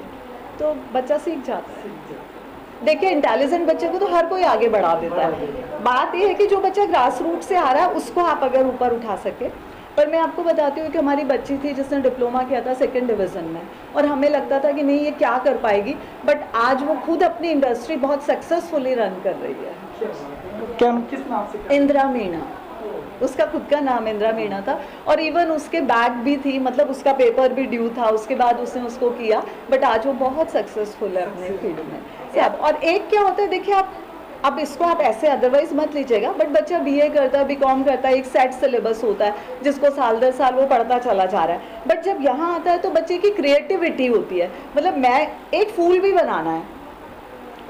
तो बच्चा सीख जाता है। देखिए इंटेलिजेंट बच्चे को तो हर कोई आगे बढ़ा देता है। बात यह है कि जो बच्चा ग्रास रूट से आ रहा है उसको आप अगर ऊपर उठा सके। पर मैं आपको बताती हूँ कि हमारी बच्ची थी जिसने डिप्लोमा किया था 2nd डिवीज़न में, और हमें लगता था कि नहीं ये क्या कर पाएगी, बट आज वो खुद अपनी इंडस्ट्री बहुत सक्सेसफुली रन कर रही है। क्या, किस नाम से? इंदिरा मीणा, उसका खुद का नाम इंदिरा मीणा था, और इवन उसके बैग भी थी, मतलब उसका पेपर भी ड्यू था, उसके बाद उसने उसको किया, बट आज वो बहुत सक्सेसफुल है अपने फील्ड में। और एक क्या होता है, देखिए आप अब इसको आप ऐसे अदरवाइज मत लीजिएगा, बट बच्चा बीए करता है, बीकॉम करता है, एक सेट सिलेबस होता है जिसको साल दर साल वो पढ़ता चला जा रहा है। बट जब यहाँ आता है तो बच्चे की क्रिएटिविटी होती है, मतलब मैं एक फूल भी बनाना है,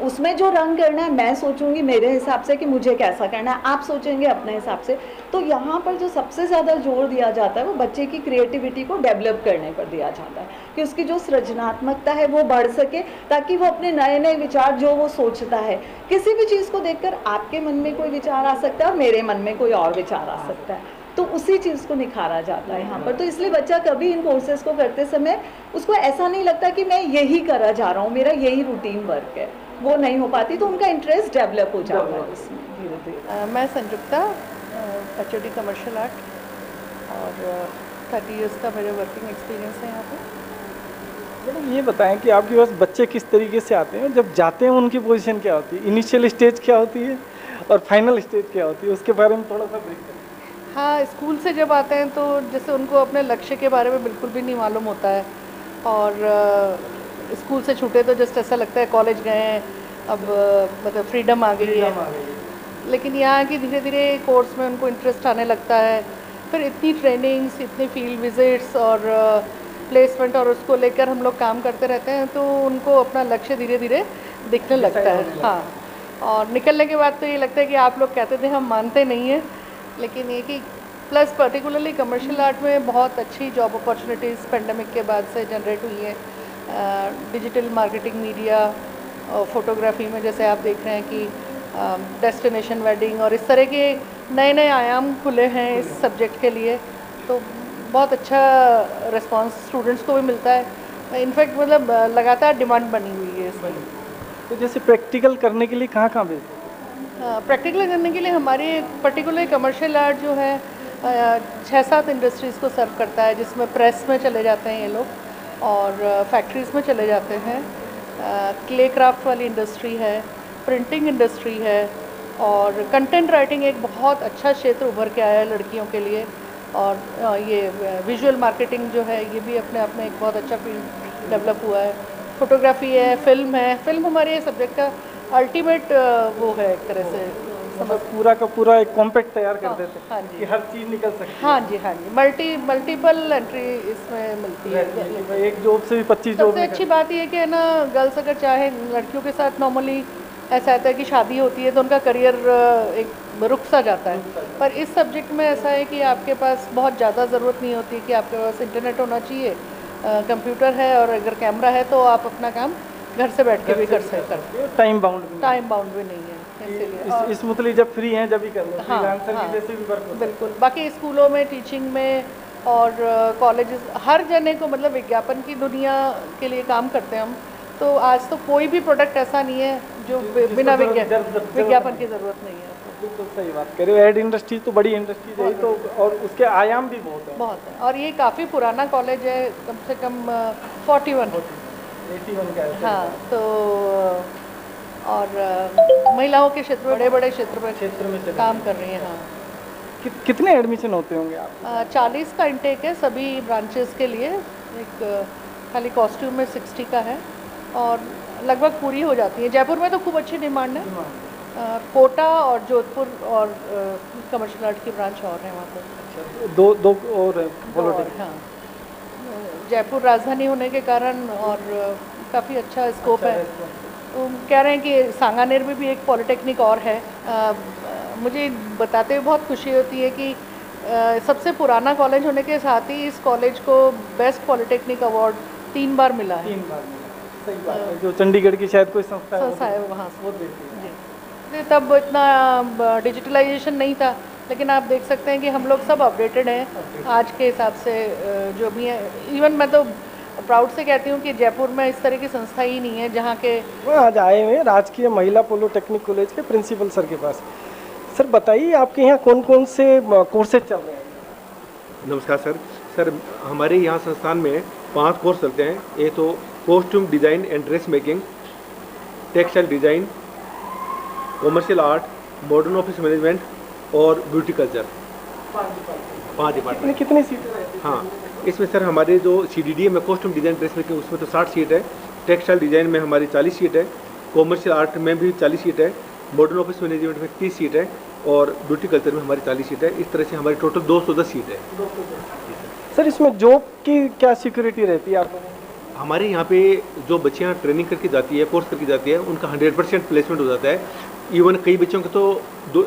उसमें जो रंग करना है मैं सोचूंगी मेरे हिसाब से कि मुझे कैसा करना है, आप सोचेंगे अपने हिसाब से। तो यहाँ पर जो सबसे ज़्यादा जोर दिया जाता है वो बच्चे की क्रिएटिविटी को डेवलप करने पर दिया जाता है कि उसकी जो सृजनात्मकता है वो बढ़ सके, ताकि वो अपने नए नए विचार जो वो सोचता है, किसी भी चीज़ को देखकर आपके मन में कोई विचार आ सकता है और मेरे मन में कोई और विचार आ सकता है, तो उसी चीज़ को निखारा जाता है यहाँ पर। तो इसलिए बच्चा कभी इन कोर्सेज़ को करते समय उसको ऐसा नहीं लगता कि मैं यही करा जा रहा हूँ, मेरा यही रूटीन वर्क है, वो नहीं हो पाती, तो उनका इंटरेस्ट डेवलप हो जाता है इसमें धीरे धीरे। मैं संजुक्ता, HOD कमर्शियल आर्ट, और 30 इयर्स का मेरे वर्किंग एक्सपीरियंस है यहाँ पे। मैडम ये बताएं कि आपके पास बच्चे किस तरीके से आते हैं, जब जाते हैं उनकी पोजीशन क्या होती है, इनिशियल स्टेज क्या होती है और फाइनल स्टेज क्या होती है, उसके बारे में थोड़ा सा ब्रीफ करें। हाँ, स्कूल से जब आते हैं तो जैसे उनको अपने लक्ष्य के बारे में बिल्कुल भी नहीं मालूम होता है, और स्कूल से छूटे तो जस्ट ऐसा लगता है कॉलेज गए हैं, अब मतलब फ्रीडम आ गई है। लेकिन यहाँ की धीरे धीरे कोर्स में उनको इंटरेस्ट आने लगता है, फिर इतनी ट्रेनिंग्स, इतनी फील्ड विजिट्स और प्लेसमेंट और उसको लेकर हम लोग काम करते रहते हैं, तो उनको अपना लक्ष्य धीरे धीरे दिखने लगता है। हाँ, और निकलने के बाद तो ये लगता है कि आप लोग कहते थे हम मानते नहीं हैं, लेकिन ये कि प्लस पर्टिकुलरली कमर्शियल आर्ट में बहुत अच्छी जॉब अपॉर्चुनिटीज़ पेंडेमिक के बाद से जनरेट हुई है। डिजिटल मार्केटिंग, मीडिया और फोटोग्राफी में जैसे आप देख रहे हैं कि डेस्टिनेशन वेडिंग और इस तरह के नए नए आयाम खुले हैं इस सब्जेक्ट के लिए, तो बहुत अच्छा रिस्पांस स्टूडेंट्स को भी मिलता है। इनफैक्ट मतलब लगातार डिमांड बनी हुई है इसमें। तो जैसे प्रैक्टिकल करने के लिए कहाँ कहाँ भेजते हैं? प्रैक्टिकल करने के लिए हमारी पर्टिकुलर कमर्शियल आर्ट जो है 6-7 इंडस्ट्रीज़ को सर्व करता है, जिसमें प्रेस में चले जाते हैं ये लोग और फैक्ट्रीज़ में चले जाते हैं, क्ले क्राफ्ट वाली इंडस्ट्री है, प्रिंटिंग इंडस्ट्री है, और कंटेंट राइटिंग एक बहुत अच्छा क्षेत्र उभर के आया है लड़कियों के लिए, और ये विजुअल मार्केटिंग जो है ये भी अपने आप में एक बहुत अच्छा फील्ड डेवलप हुआ है। फोटोग्राफी है, फिल्म है। फिल्म हमारे सब्जेक्ट का अल्टीमेट वो है एक तरह से मतलब पूरा का पूरा एक कॉम्पैक्ट तैयार कर देते हैं हाँ जी। कि हर चीज़ निकल सकती हाँ जी, हाँ जी, मल्टीपल एंट्री इसमें मिलती है। है। एक जॉब से भी 25 जॉब सबसे अच्छी बात ये है कि है ना, गर्ल्स अगर चाहे, लड़कियों के साथ नॉर्मली ऐसा आता है कि शादी होती है तो उनका करियर एक रुक सा जाता है, पर इस सब्जेक्ट में ऐसा है कि आपके पास बहुत ज़्यादा ज़रूरत नहीं होती कि आपके पास इंटरनेट होना चाहिए, कंप्यूटर है और अगर कैमरा है तो आप अपना काम घर से बैठ के भी कर सकते हैं। टाइम बाउंड भी टाइम बाउंड भी नहीं है इसीलिए। स्मूथली जब फ्री हैं जब भी कर लो, हाँ, फ्रीलांसर हाँ, की जैसे भी वर्क होता है। बिल्कुल। बाकी स्कूलों में, टीचिंग में और कॉलेजेस, हर जने को मतलब विज्ञापन की दुनिया के लिए काम करते हैं हम, तो आज तो कोई भी प्रोडक्ट ऐसा नहीं है जो बिना विज्ञापन की ज़रूरत नहीं है। बिल्कुल सही बात कह रहे हो। एड इंडस्ट्री तो बड़ी इंडस्ट्री है तो, और उसके आयाम भी बहुत है। बहुत है, और ये काफ़ी पुराना कॉलेज है, कम से कम 41। 81 का है। हाँ, तो और महिलाओं के क्षेत्र में, बड़े बड़े क्षेत्र में काम कर रही हैं। हाँ, कितने एडमिशन होते होंगे आप? 40 का इंटेक है सभी ब्रांचेस के लिए। एक खाली कॉस्ट्यूम में 60 का है और लगभग पूरी हो जाती है। जयपुर में तो खूब अच्छी डिमांड है। कोटा और जोधपुर और कमर्शियल आर्ट की ब्रांच और है वहाँ पर। दो और पॉलिटिक्स। हाँ, जयपुर राजधानी होने के कारण और काफ़ी अच्छा स्कोप है। तो कह रहे हैं कि सांगानेर में भी एक पॉलिटेक्निक और है। मुझे बताते हुए बहुत खुशी होती है कि सबसे पुराना कॉलेज होने के साथ ही इस कॉलेज को बेस्ट पॉलिटेक्निक अवार्ड 3 बार मिला है। 3 बार सही बात है। जो चंडीगढ़ की शायद कोई संस्था है वहाँ से वो देती है। जी, तब इतना डिजिटलाइजेशन नहीं था, लेकिन आप देख सकते हैं कि हम लोग सब अपडेटेड हैं आज के हिसाब से। जो भी है, इवन मैं तो प्राउड से कहती हूँ कि जयपुर में इस तरह की संस्था ही नहीं है जहाँ के। वो आज आए हुए हैं राजकीय महिला पॉलिटेक्निक कॉलेज के प्रिंसिपल सर के पास। सर बताइए आपके यहाँ कौन कौन से कोर्सेज चल रहे हैं? नमस्कार सर, हमारे यहाँ संस्थान में 5 कोर्स चलते हैं। एक तो costume design and dress making, textile design, commercial art, modern office management और ब्यूटी कल्चर। 5 डिपार्टमेंट। कितनी सीटें रहती हैं? हाँ, इसमें सर हमारे जो CDDA में कॉस्ट्यूम डिज़ाइन ड्रेस मेकिंग उसमें तो 60 सीट है, टेक्सटाइल डिज़ाइन में हमारी 40 सीट है, कॉमर्शियल आर्ट में भी 40 सीट है, मॉडर्न ऑफिस मैनेजमेंट में 30 सीट है और ब्यूटी कल्चर में हमारी 40 सीट है। इस तरह से हमारी टोटल 210 सीट है। सर इसमें जॉब की क्या सिक्योरिटी रहती है आप लोगों को? हमारे यहाँ पे जो बच्चियाँ ट्रेनिंग करके जाती है, कोर्स करके जाती है, उनका 100% प्लेसमेंट हो जाता है। इवन कई बच्चों को तो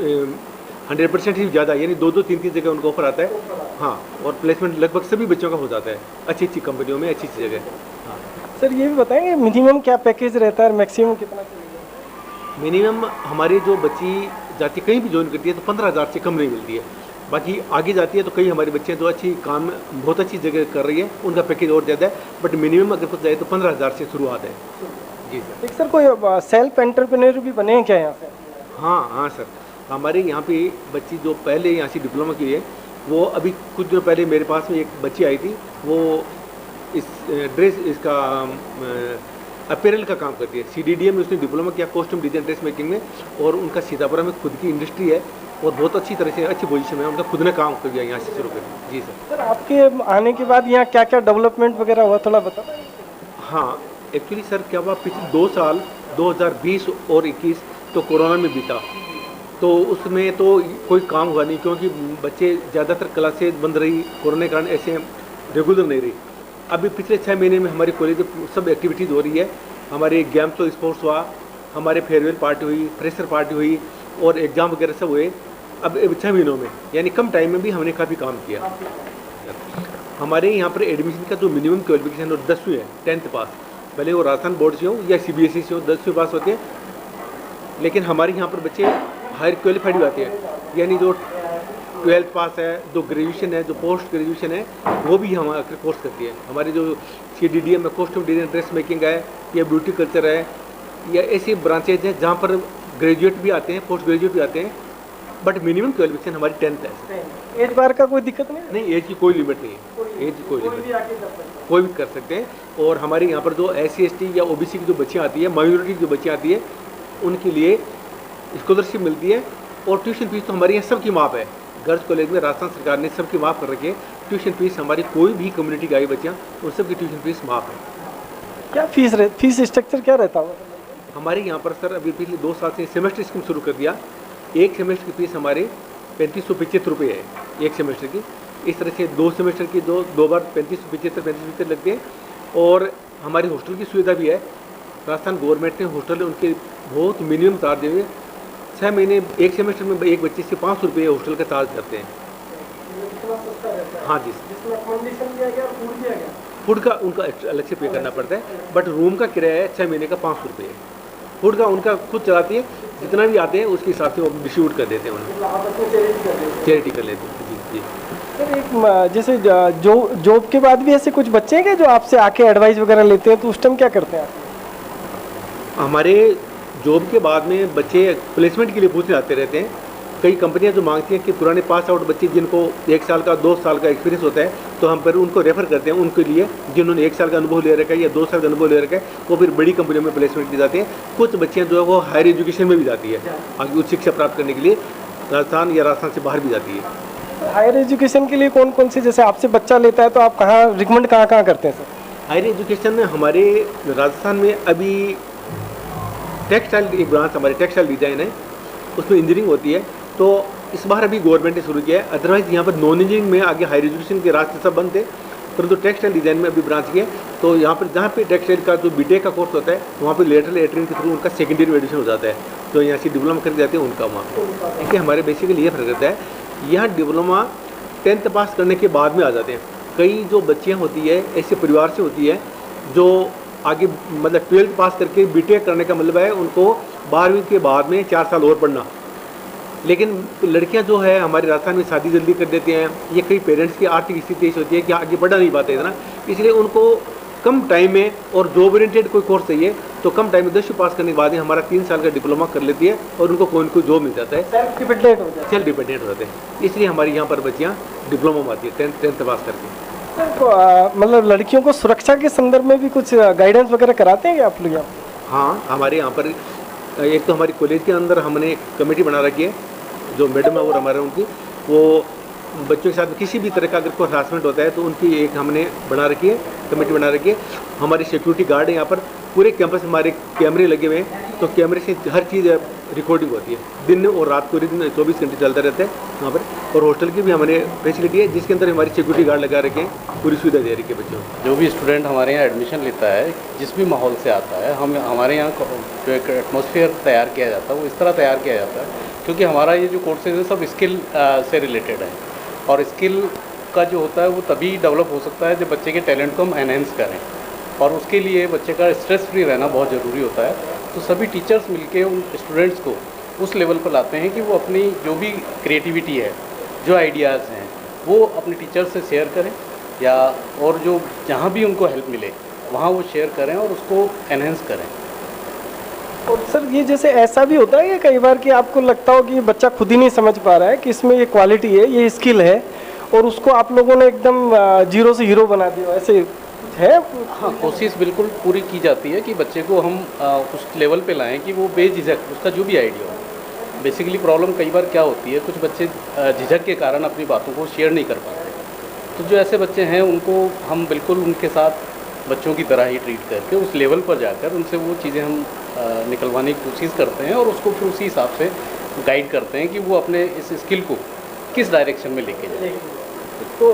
100% ही ज़्यादा, यानी 2-2, 3-3 जगह उनको ऑफर आता है। हाँ, और प्लेसमेंट लगभग सभी बच्चों का हो जाता है अच्छी अच्छी कंपनियों में, अच्छी अच्छी जगह। हाँ सर ये भी बताएंगे मिनिमम क्या पैकेज रहता है और मैक्सिमम कितना चलेगा? मिनिमम हमारी जो बच्ची जाती है कहीं भी ज्वाइन करती है तो 15,000 से कम नहीं मिलती है। बाकी आगे जाती है तो कई हमारे बच्चे जो अच्छी काम बहुत अच्छी जगह कर रही है उनका पैकेज और ज़्यादा है, बट मिनिमम अगर कुछ जाए तो 15,000 से शुरुआत है। जी सर। एक सर कोई सेल्फ एंटरप्रेन्योर भी बने हैं क्या यहाँ से? हाँ सर, हमारे यहाँ पे बच्ची जो पहले यहाँ से डिप्लोमा की है, वो अभी कुछ दिनों पहले मेरे पास में एक बच्ची आई थी, वो इस ड्रेस इसका अपैरल का काम करती है। CDDA में उसने डिप्लोमा किया कॉस्ट्यूम डिजाइन ड्रेस मेकिंग में, और उनका सीतापुरा में खुद की इंडस्ट्री है और बहुत अच्छी तरह से अच्छी पोजीशन में उनका खुद ने काम कर दिया यहाँ से शुरू कर। जी सर। सर आपके आने के बाद यहाँ क्या क्या डेवलपमेंट वगैरह हुआ थोड़ा बता। हाँ, एक्चुअली सर क्या हुआ, पिछले 2 साल 2020 और 21 तो कोरोना में बीता, तो उसमें तो कोई काम हुआ नहीं क्योंकि बच्चे ज़्यादातर क्लासेज बंद रही, कोरोना के कारण ऐसे रेगुलर नहीं रही। अभी पिछले 6 महीने में हमारी कॉलेज में सब एक्टिविटीज़ हो रही है। हमारे गेम्स तो स्पोर्ट्स हुआ, हमारे फेयरवेल पार्टी हुई, फ्रेशर पार्टी हुई और एग्ज़ाम वगैरह सब हुए। अब 6 महीनों में यानी कम टाइम में भी हमने काफ़ी काम किया। हमारे यहाँ पर एडमिशन का जो मिनिमम क्वालिफिकेशन वो 10वीं है, 10th पास, भले वो राजस्थान बोर्ड से हो या CBSE से हो, 10वीं पास होते हैं। लेकिन हमारे यहाँ पर बच्चे हायर क्वालिफाइड भी आते हैं, यानी जो 12th पास है, जो ग्रेजुएशन है, जो पोस्ट ग्रेजुएशन है, वो भी हमारे कोर्स करती है। हमारे जो CDDA में कॉस्ट्यूम डिजाइन ड्रेस मेकिंग है या ब्यूटी कल्चर है या ऐसी ब्रांचेज हैं जहाँ पर ग्रेजुएट भी आते हैं, पोस्ट ग्रेजुएट भी आते हैं, बट मिनिमम क्वालिफिकेशन हमारी 10th है। एज बार का कोई दिक्कत नहीं? एज की कोई लिमिट नहीं है, एज की कोई लिमिट नहीं, कोई भी कर सकते हैं। और हमारे यहाँ पर जो SC ST या OBC की जो बच्चियाँ आती है, माइनॉरिटी की जो बच्चियाँ आती है, उनके लिए स्कॉलरशिप मिलती है और ट्यूशन फीस तो हमारे यहाँ सबकी माफ़ है। गर्ल्स कॉलेज में राजस्थान सरकार ने सबकी माफ़ कर रखी है ट्यूशन फीस। हमारी कोई भी कम्युनिटी की आई बच्चियाँ उन सबकी ट्यूशन फीस माफ़ है। क्या फीस स्ट्रक्चर क्या रहता है? हमारे यहाँ पर सर अभी पिछले 2 साल से सेमेस्टर स्कीम शुरू कर दिया एक सेमेस्टर की फीस हमारे 3575 रुपये है एक सेमेस्टर की। इस तरह से 2 सेमेस्टर की दो बार 3575 लगते हैं। और हमारी हॉस्टल की सुविधा भी है। राजस्थान गवर्नमेंट ने हॉस्टल उनके बहुत मिनिमम चार्ज दिए हुए। 6 महीने एक सेमेस्टर में एक बच्चे से 500 रुपये हॉस्टल का चार्ज करते हैं। हाँ जी, फूड का उनका अलग से पे करना पड़ता है, बट रूम का किराया है 6 महीने का 500 रुपये है। फूड का उनका खुद चलाती है, जितना भी आते हैं उसके हिसाब से वो डिस्ट्रीब्यूट कर देते हैं, उन्हें चैरिटी कर लेते हैं। जी जी सर, एक जैसे जॉब के बाद भी ऐसे कुछ बच्चे हैं जो आपसे आके एडवाइस वगैरह लेते हैं, तो उस टाइम क्या करते हैं आप? हमारे जॉब के बाद में बच्चे प्लेसमेंट के लिए पूछने आते रहते हैं। कई कंपनियां जो मांगती हैं कि पुराने पास आउट बच्चे जिनको 1 साल का 2 साल का एक्सपीरियंस होता है, तो हम फिर उनको रेफ़र करते हैं उनके लिए, जिन्होंने 1 साल का अनुभव ले रखा है या 2 साल का अनुभव ले रखा है, वो फिर बड़ी कंपनियों में प्लेसमेंट की जाती हैं। कुछ बच्चियाँ जो है वो हायर एजुकेशन में भी जाती है, आगे उच्च शिक्षा प्राप्त करने के लिए राजस्थान या राजस्थान से बाहर भी जाती है। हायर एजुकेशन के लिए कौन कौन से, जैसे आपसे बच्चा लेता है तो आप रिकमेंड कहाँ करते हैं सर? हायर एजुकेशन में हमारे राजस्थान में अभी टेक्सटाइल एक ब्रांच हमारी टेक्सटाइल डिज़ाइन है, उसमें इंजीनियरिंग होती है, तो इस बार अभी गवर्नमेंट ने शुरू किया है। अदरवाइज़ यहाँ पर नॉन इंजीनियरिंग में आगे हायर एजुकेशन के रास्ते सब बंद थे, परंतु टेक्सटाइल डिज़ाइन में अभी ब्रांच किया है। तो यहाँ पर जहाँ पे टेक्सटाइल का जो बीटेक का कोर्स होता है, वहाँ पे लेटरल एंट्री के थ्रू उनका सेकेंडरी एडमिशन हो जाता है, तो यहाँ से डिप्लोमा कर जाते हैं उनका वहाँ पर। देखिए हमारे बेसिकली ये फर्क रहता है, यहाँ डिप्लोमा 10th पास करने के बाद में आ जाते हैं। कई जो बच्चियाँ होती है ऐसे परिवार से होती है जो आगे मतलब 12th पास करके बीटेक करने का मतलब है उनको 12वीं के बाद में 4 साल और पढ़ना। लेकिन लड़कियां जो है हमारे राजस्थान में शादी जल्दी कर देती हैं, ये कई पेरेंट्स की आर्थिक स्थिति ऐसी होती है कि आगे बढ़ा नहीं पाते इतना, इसलिए उनको कम टाइम में और जॉब ओरिएंटेड कोई कोर्स चाहिए, तो कम टाइम में 10वीं पास करने के बाद ही हमारा 3 साल का डिप्लोमा कर लेती है और उनको कोई न कोई जॉब मिल जाता है, सेल्फ डिपेंडेंट हो जाते हैं। इसलिए हमारे यहाँ पर बच्चियाँ डिप्लोमा में आती है 10th पास करके। तो मतलब लड़कियों को सुरक्षा के संदर्भ में भी कुछ गाइडेंस वगैरह कराते हैं क्या आप लोग? हाँ, हमारे यहाँ पर एक तो हमारी कॉलेज के अंदर हमने एक कमेटी बना रखी है, जो मैडम है और हमारे उनकी, वो बच्चों के साथ किसी भी तरह का अगर कोई हरासमेंट होता है तो उनकी एक हमने बना रखी है, कमेटी बना रखी है। हमारी सिक्योरिटी गार्ड है यहाँ पर, पूरे कैंपस में हमारे कैमरे लगे हुए हैं, तो कैमरे से हर चीज़ रिकॉर्डिंग होती है, दिन और रात पूरे दिन 24 घंटे चलता रहता है वहाँ पर। और हॉस्टल की भी हमारे फैसिलिटी है, जिसके अंदर हमारी सिक्योरिटी गार्ड लगा रखे हैं, पूरी सुविधा दे रही है बच्चों को। जो भी स्टूडेंट हमारे यहाँ एडमिशन लेता है, जिस भी माहौल से आता है, हमारे यहाँ जो एक एटमॉस्फेयर तैयार किया जाता है वो इस तरह तैयार किया जाता है, क्योंकि हमारा ये जो कोर्सेज है सब स्किल से रिलेटेड है, और स्किल का जो होता है वो तभी डेवलप हो सकता है जब बच्चे के टैलेंट को हम एनहेंस करें, और उसके लिए बच्चे का स्ट्रेस फ्री रहना बहुत ज़रूरी होता है। तो सभी टीचर्स मिलके उन स्टूडेंट्स को उस लेवल पर लाते हैं कि वो अपनी जो भी क्रिएटिविटी है, जो आइडियाज़ हैं, वो अपने टीचर से शेयर करें, या और जो जहाँ भी उनको हेल्प मिले वहाँ वो शेयर करें और उसको एनहेंस करें। और सर ये जैसे ऐसा भी होता है कि कई बार कि आपको लगता हो कि बच्चा खुद ही नहीं समझ पा रहा है कि इसमें ये क्वालिटी है, ये स्किल है, और उसको आप लोगों ने एकदम जीरो से हीरो बना दिया, ऐसे है? हाँ, कोशिश बिल्कुल पूरी की जाती है कि बच्चे को हम उस लेवल पे लाएं कि वो बेझिझक उसका जो भी आइडिया हो। बेसिकली प्रॉब्लम कई बार क्या होती है, कुछ बच्चे झिझक के कारण अपनी बातों को शेयर नहीं कर पाते, तो जो ऐसे बच्चे हैं उनको हम बिल्कुल उनके साथ बच्चों की तरह ही ट्रीट करके उस लेवल पर जाकर उनसे वो चीज़ें हम निकलवाने की कोशिश करते हैं, और उसको फिर उसी हिसाब से गाइड करते हैं कि वो अपने इस स्किल को किस डायरेक्शन में लेके जाए। तो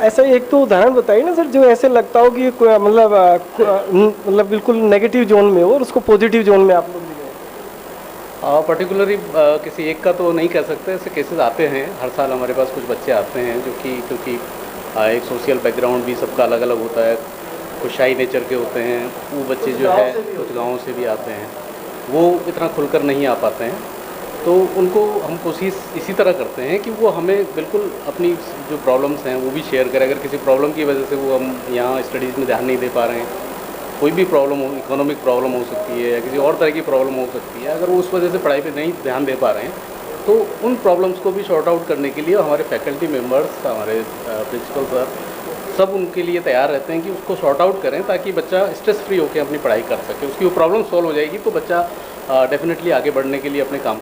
ऐसा एक तो उदाहरण बताइए ना सर, जो ऐसे लगता हो कि मतलब बिल्कुल नेगेटिव जोन में हो और उसको पॉजिटिव जोन में आप लोग ले। पर्टिकुलरली किसी एक का तो नहीं कह सकते, ऐसे केसेस आते हैं हर साल हमारे पास। कुछ बच्चे आते हैं जो कि क्योंकि एक सोशल बैकग्राउंड भी सबका अलग अलग होता है, कुछ शाई नेचर के होते हैं, वो बच्चे जो है कुछ गाँव से भी आते हैं, वो इतना खुलकर नहीं आ पाते हैं, तो उनको हम कोशिश इसी तरह करते हैं कि वो हमें बिल्कुल अपनी जो प्रॉब्लम्स हैं वो भी शेयर करें। अगर किसी प्रॉब्लम की वजह से वो हम यहाँ स्टडीज़ में ध्यान नहीं दे पा रहे हैं, कोई भी प्रॉब्लम हो, इकोनॉमिक प्रॉब्लम हो सकती है या किसी और तरह की प्रॉब्लम हो सकती है, अगर वो उस वजह से पढ़ाई पे नहीं ध्यान दे पा रहे हैं, तो उन प्रॉब्लम्स को भी सॉर्ट आउट करने के लिए हमारे फैकल्टी मेम्बर्स, हमारे प्रिंसिपल सर, सब उनके लिए तैयार रहते हैं कि उसको सॉर्ट आउट करें, ताकि बच्चा स्ट्रेस फ्री होकर अपनी पढ़ाई कर सके। उसकी वो प्रॉब्लम सॉल्व हो जाएगी तो बच्चा डेफिनेटली आगे बढ़ने के लिए अपने काम